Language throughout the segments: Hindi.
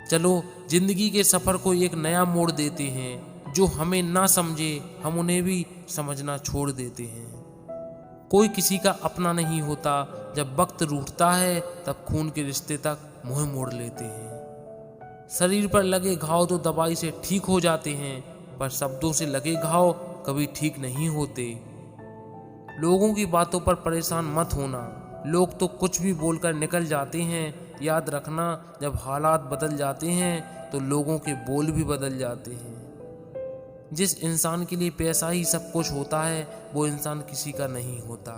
चलो जिंदगी के सफर को एक नया मोड़ देते हैं। जो हमें ना समझे हम उन्हें भी समझना छोड़ देते हैं। कोई किसी का अपना नहीं होता। जब वक्त रूठता है तब खून के रिश्ते तक मुंह मोड़ लेते हैं। शरीर पर लगे घाव तो दवाई से ठीक हो जाते हैं, पर शब्दों से लगे घाव कभी ठीक नहीं होते। लोगों की बातों पर परेशान मत होना। लोग तो कुछ भी बोलकर निकल जाते हैं। याद रखना, जब हालात बदल जाते हैं तो लोगों के बोल भी बदल जाते हैं। जिस इंसान के लिए पैसा ही सब कुछ होता है वो इंसान किसी का नहीं होता।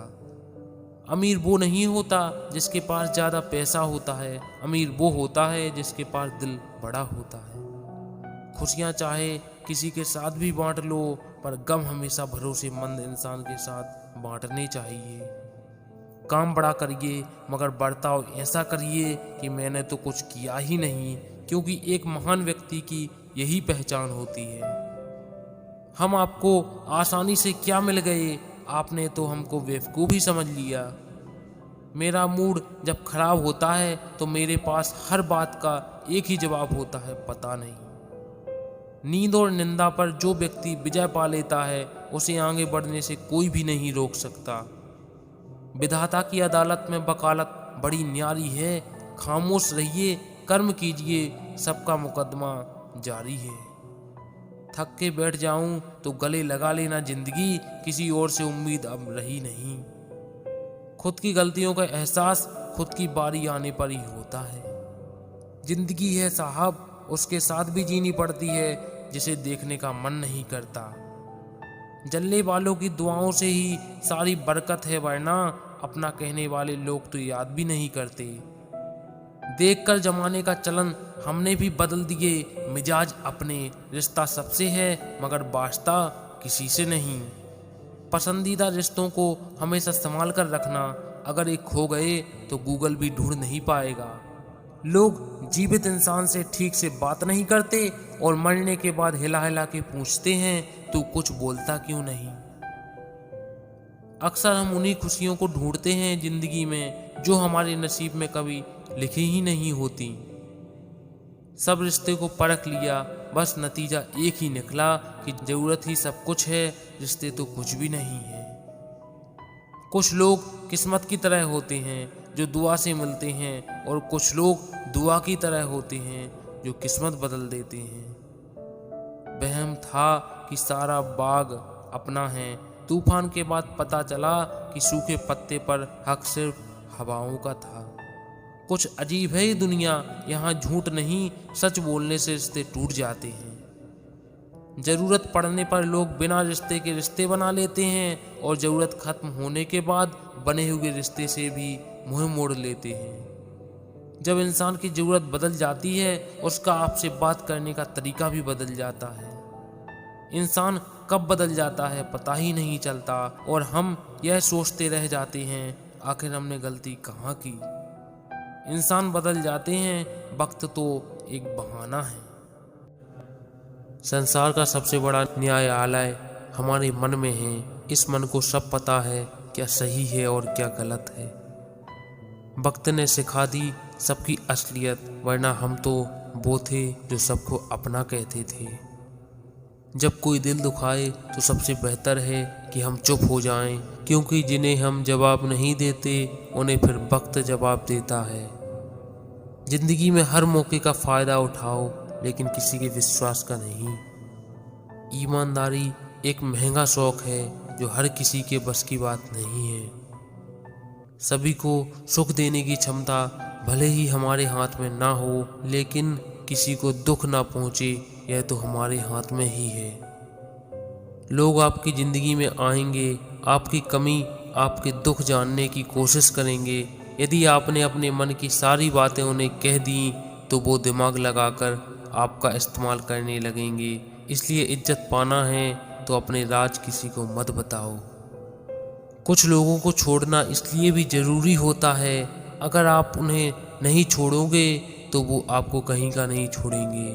अमीर वो नहीं होता जिसके पास ज़्यादा पैसा होता है। अमीर वो होता है जिसके पास दिल बड़ा होता है। खुशियाँ चाहे किसी के साथ भी बांट लो, पर गम हमेशा भरोसेमंद इंसान के साथ बांटने चाहिए। काम बड़ा करिए मगर बर्ताव ऐसा करिए कि मैंने तो कुछ किया ही नहीं, क्योंकि एक महान व्यक्ति की यही पहचान होती है। हम आपको आसानी से क्या मिल गए, आपने तो हमको बेवकूफ़ ही समझ लिया। मेरा मूड जब खराब होता है तो मेरे पास हर बात का एक ही जवाब होता है, पता नहीं। नींद और निंदा पर जो व्यक्ति विजय पा लेता है उसे आगे बढ़ने से कोई भी नहीं रोक सकता। विधाता की अदालत में वकालत बड़ी न्यारी है। खामोश रहिए, कर्म कीजिए, सबका मुकदमा जारी है। थक के बैठ जाऊं तो गले लगा लेना जिंदगी, किसी और से उम्मीद अब रही नहीं। खुद की गलतियों का एहसास खुद की बारी आने पर ही होता है। जिंदगी है साहब, उसके साथ भी जीनी पड़ती है जिसे देखने का मन नहीं करता। जलने वालों की दुआओं से ही सारी बरकत है, वरना अपना कहने वाले लोग तो याद भी नहीं करते। देखकर जमाने का चलन हमने भी बदल दिए मिजाज अपने। रिश्ता सबसे है मगर वास्ता किसी से नहीं। पसंदीदा रिश्तों को हमेशा संभाल कर रखना, अगर एक खो गए तो गूगल भी ढूंढ नहीं पाएगा। लोग जीवित इंसान से ठीक से बात नहीं करते और मरने के बाद हिला हिला के पूछते हैं तू कुछ बोलता क्यों नहीं। अक्सर हम उन्हीं खुशियों को ढूंढते हैं जिंदगी में जो हमारे नसीब में कभी लिखी ही नहीं होती। सब रिश्ते को परख लिया, बस नतीजा एक ही निकला कि जरूरत ही सब कुछ है, रिश्ते तो कुछ भी नहीं है। कुछ लोग किस्मत की तरह होते हैं जो दुआ से मिलते हैं, और कुछ लोग दुआ की तरह होते हैं जो किस्मत बदल देते हैं। वहम था कि सारा बाग अपना है, तूफान के बाद पता चला कि सूखे पत्ते पर हक सिर्फ हवाओं का था। कुछ अजीब है ये दुनिया, यहाँ झूठ नहीं सच बोलने से रिश्ते टूट जाते हैं। जरूरत पड़ने पर लोग बिना रिश्ते के रिश्ते बना लेते हैं, और जरूरत खत्म होने के बाद बने हुए रिश्ते से भी मुंह मोड़ लेते हैं। जब इंसान की जरूरत बदल जाती है उसका आपसे बात करने का तरीका भी बदल जाता है। इंसान कब बदल जाता है पता ही नहीं चलता, और हम यह सोचते रह जाते हैं आखिर हमने गलती कहाँ की। इंसान बदल जाते हैं, वक्त तो एक बहाना है। संसार का सबसे बड़ा न्यायालय हमारे मन में है। इस मन को सब पता है क्या सही है और क्या गलत है। वक्त ने सिखा दी सबकी असलियत, वरना हम तो वो थे जो सबको अपना कहते थे। जब कोई दिल दुखाए तो सबसे बेहतर है कि हम चुप हो जाएं, क्योंकि जिन्हें हम जवाब नहीं देते उन्हें फिर वक्त जवाब देता है। जिंदगी में हर मौके का फ़ायदा उठाओ, लेकिन किसी के विश्वास का नहीं। ईमानदारी एक महंगा शौक है जो हर किसी के बस की बात नहीं है। सभी को सुख देने की क्षमता भले ही हमारे हाथ में ना हो, लेकिन किसी को दुख ना पहुंचे यह तो हमारे हाथ में ही है। लोग आपकी ज़िंदगी में आएंगे, आपकी कमी आपके दुख जानने की कोशिश करेंगे। यदि आपने अपने मन की सारी बातें उन्हें कह दी तो वो दिमाग लगाकर आपका इस्तेमाल करने लगेंगे। इसलिए इज्जत पाना है तो अपने राज किसी को मत बताओ। कुछ लोगों को छोड़ना इसलिए भी ज़रूरी होता है, अगर आप उन्हें नहीं छोड़ोगे तो वो आपको कहीं का नहीं छोड़ेंगे।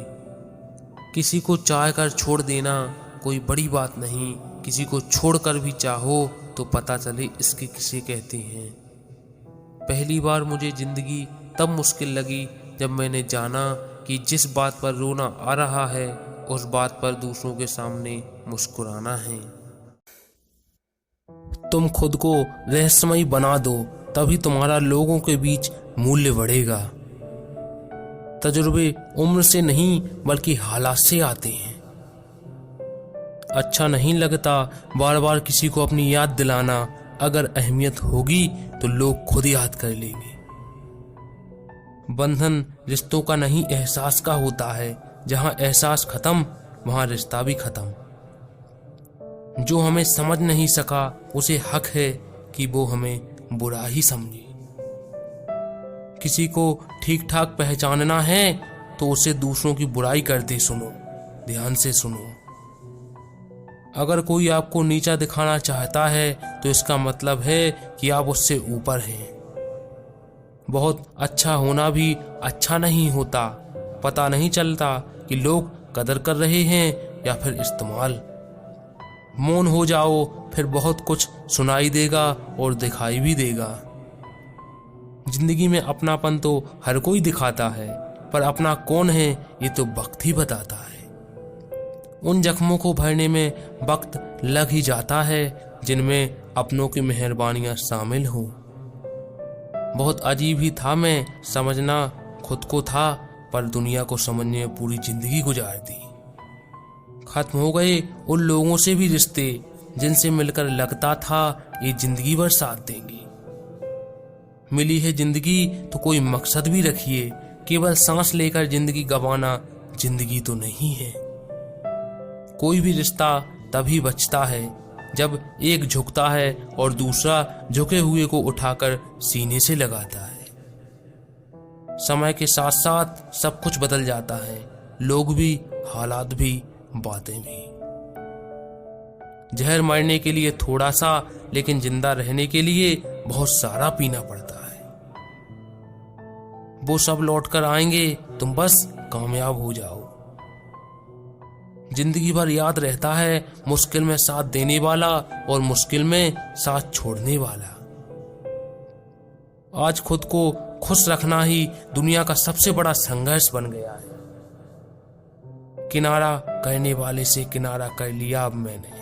किसी को चाह कर छोड़ देना कोई बड़ी बात नहीं, किसी को छोड़कर भी चाहो तो पता चले इसके किसे कहते हैं। पहली बार मुझे ज़िंदगी तब मुश्किल लगी जब मैंने जाना कि जिस बात पर रोना आ रहा है उस बात पर दूसरों के सामने मुस्कुराना है। तुम खुद को रहस्यमयी बना दो, तभी तुम्हारा लोगों के बीच मूल्य बढ़ेगा। तजुर्बे उम्र से नहीं बल्कि हालात से आते हैं। अच्छा नहीं लगता बार बार किसी को अपनी याद दिलाना, अगर अहमियत होगी तो लोग खुद याद कर लेंगे। बंधन रिश्तों का नहीं एहसास का होता है, जहां एहसास खत्म वहां रिश्ता भी खत्म। जो हमें समझ नहीं सका उसे हक है कि वो हमें बुरा ही समझे। किसी को ठीक ठाक पहचानना है तो उसे दूसरों की बुराई करते सुनो, ध्यान से सुनो। अगर कोई आपको नीचा दिखाना चाहता है तो इसका मतलब है कि आप उससे ऊपर हैं। बहुत अच्छा होना भी अच्छा नहीं होता, पता नहीं चलता कि लोग कदर कर रहे हैं या फिर इस्तेमाल। मौन हो जाओ, फिर बहुत कुछ सुनाई देगा और दिखाई भी देगा। जिंदगी में अपनापन तो हर कोई दिखाता है, पर अपना कौन है ये तो वक्त ही बताता है। उन जख्मों को भरने में वक्त लग ही जाता है जिनमें अपनों की मेहरबानियां शामिल हो। बहुत अजीब ही था मैं समझना खुद को था, पर दुनिया को समझने में पूरी जिंदगी गुजार दी। खत्म हो गए उन लोगों से भी रिश्ते जिनसे मिलकर लगता था ये जिंदगी भर साथ देंगे। मिली है जिंदगी तो कोई मकसद भी रखिए, केवल सांस लेकर जिंदगी गंवाना जिंदगी तो नहीं है। कोई भी रिश्ता तभी बचता है जब एक झुकता है और दूसरा झुके हुए को उठाकर सीने से लगाता है। समय के साथ साथ सब कुछ बदल जाता है, लोग भी, हालात भी, बातें भी। जहर मरने के लिए थोड़ा सा, लेकिन जिंदा रहने के लिए बहुत सारा पीना पड़ता है। वो सब लौट कर आएंगे, तुम बस कामयाब हो जाओ। जिंदगी भर याद रहता है मुश्किल में साथ देने वाला और मुश्किल में साथ छोड़ने वाला। आज खुद को खुश रखना ही दुनिया का सबसे बड़ा संघर्ष बन गया है। किनारा करने वाले से किनारा कर लिया अब मैंने।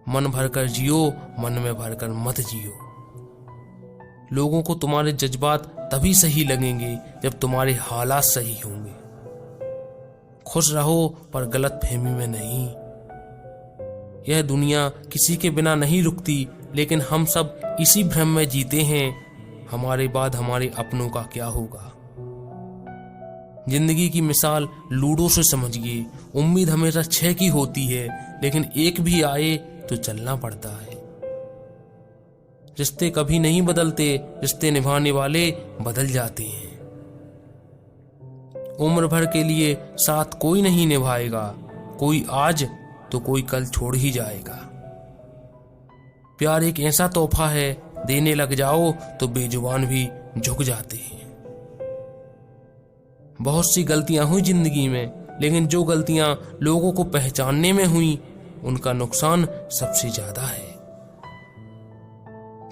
मन भरकर जियो, मन में भरकर मत जियो। लोगों को तुम्हारे जज्बात तभी सही लगेंगे जब तुम्हारे हालात सही होंगे। खुश रहो पर गलत फहमी में नहीं। यह दुनिया किसी के बिना नहीं रुकती, लेकिन हम सब इसी भ्रम में जीते हैं, हमारे बाद हमारे अपनों का क्या होगा। जिंदगी की मिसाल लूडो से समझिए। उम्मीद हमेशा 6 की होती है, लेकिन एक भी आए तो चलना पड़ता है। रिश्ते कभी नहीं बदलते, रिश्ते निभाने वाले बदल जाते हैं। उम्र भर के लिए साथ कोई नहीं निभाएगा, कोई आज तो कोई कल छोड़ ही जाएगा। प्यार एक ऐसा तोहफा है, देने लग जाओ तो बेजुबान भी झुक जाते हैं। बहुत सी गलतियां हुई जिंदगी में, लेकिन जो गलतियां लोगों को पहचानने में हुई उनका नुकसान सबसे ज्यादा है।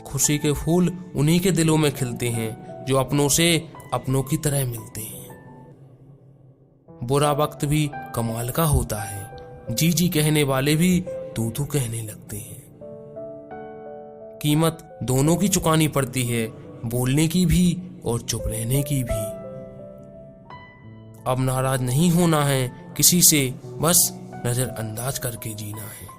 खुशी के फूल उन्हीं के दिलों में खिलते हैं जो अपनों से अपनों की तरह मिलते हैं। बुरा वक्त भी कमाल का होता है, जी जी कहने वाले भी तू तू कहने लगते हैं। कीमत दोनों की चुकानी पड़ती है, बोलने की भी और चुप रहने की भी। अब नाराज नहीं होना है किसी से, बस नजरअंदाज करके जीना है।